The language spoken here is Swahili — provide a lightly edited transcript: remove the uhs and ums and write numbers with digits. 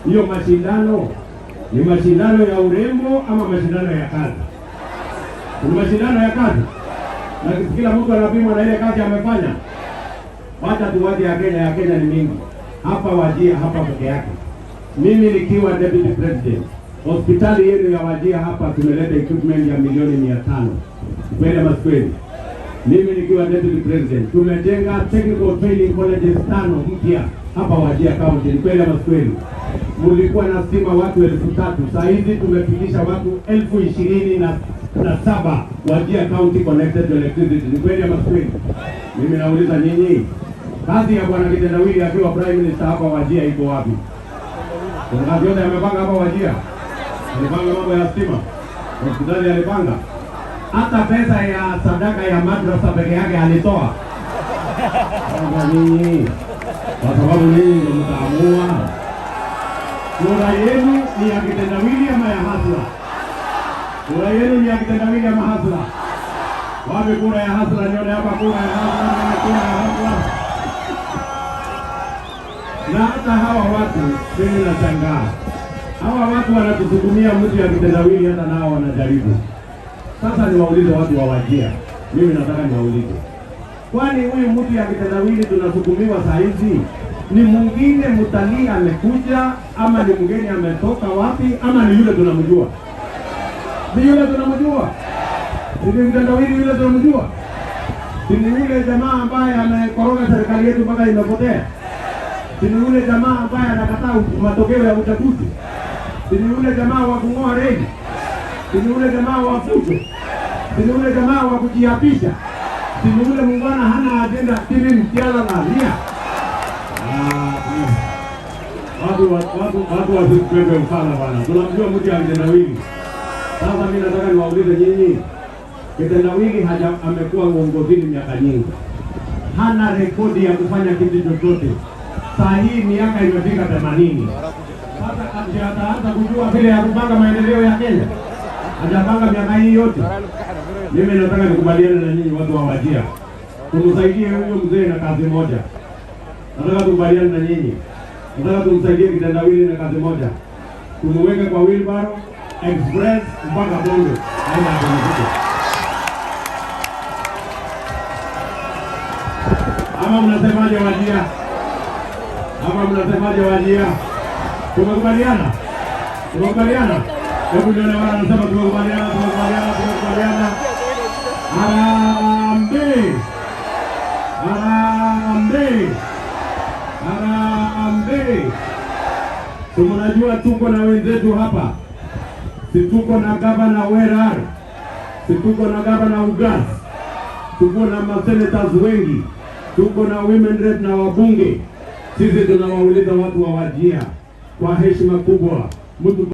hiyo mashindano ni mashindano ya urembo ama mashindano ya kazi? Ni mashindano ya kazi, na kila mtu anapimwa na ile kazi amefanya. Wacha tuwaje ya Kenya ni mingi. Hapa Wajir hapa peke yake, mimi nikiwa deputy president, hospitali yenu ya Wajir hapa tumeleta equipment ya milioni 500. Kweli ama kweli? Mimi nikiwa deputy president tumejenga technical training colleges 5 mpya hapa Wajir County. Kweli ama kweli? Mulikuwa na stima watu 3,000, sasa hivi tumefikisha watu 27,000 Wajir County connected to electricity. Kweli ama kweli? Mimi nauliza nyinyi, kazi ya bwana Kitendawili akiwa prime minister hapa Wajir iko wapi? Kuna kazi yote amepanga hapa Wajir? Alipanga mambo ya stima, hospitali alipanga, hata pesa ya sadaka ya madrasa peke yake alitoa. Kwa nini? Kwa sababu nini ndio mtaamua? Kura yenu ni ya Kitendawili ama ya Hasla? Kura yenu ni ya Kitendawili ama Hasla? Wapi kura ya Hasla? Nione hapa kura ya Hasla, kura ya Hasla. Na hata hawa watu mimi nashangaa. Hawa watu wanatusukumia mtu ya Kitendawili, hata nao wanajaribu. Sasa niwaulize watu wa Wajir. Mimi nataka niwaulize, kwani huyu mtu ya Kitendawili tunasukumiwa saa hizi ni mwingine mtalii amekuja, ama ni mgeni ametoka wapi, ama ni yule tunamjua? Ni yule tunamjua? Ni Kitendawili yule tunamjua? Ni yule jamaa ambaye amekoroga serikali yetu mpaka imepotea? Ni yule jamaa ambaye anakataa matokeo ya uchaguzi? Ni yule jamaa wa kung'oa reli? Ni yule jamaa wa fujo? Ni yule jamaa wa kujiapisha? Ni yule muungwana hana agenda tili mtiala na lia? Watu wasikupepe mfana bwana. Tunamjua mtu ya Kitendawili. Sasa mimi nataka niwaulize nyinyi, Kitendawili amekuwa uongozini miaka nyingi, hana rekodi ya kufanya kitu chochote. Saa hii miaka imefika 80. Sasa ataanza kujua vile ya kupanga maendeleo ya Kenya? Hajapanga miaka hii yote. Mimi nataka nikubaliane na nyinyi watu wa Wajir, tumsaidie huyo mzee na kazi moja. Nataka tukubaliane na nyinyi, nataka tumsaidie Kitendawili na kazi moja. Tumuweke kwa wheelbarrow express mpaka Bondo, aina ya Bondo. Ama mnasemaje Wajir? Ama mnasemaje Wajir? Tumekubaliana? Tumekubaliana? Hebu nione wala anasema tumekubaliana. Harambee! Harambee! Harambee! Tunajua tuko na wenzetu hapa. Si tuko na gavana Werar, si tuko na gavana Ugas, tuko na masenators wengi, tuko na women rep na wabunge. Sisi tunawauliza watu wa Wajir kwa heshima kubwa, mtu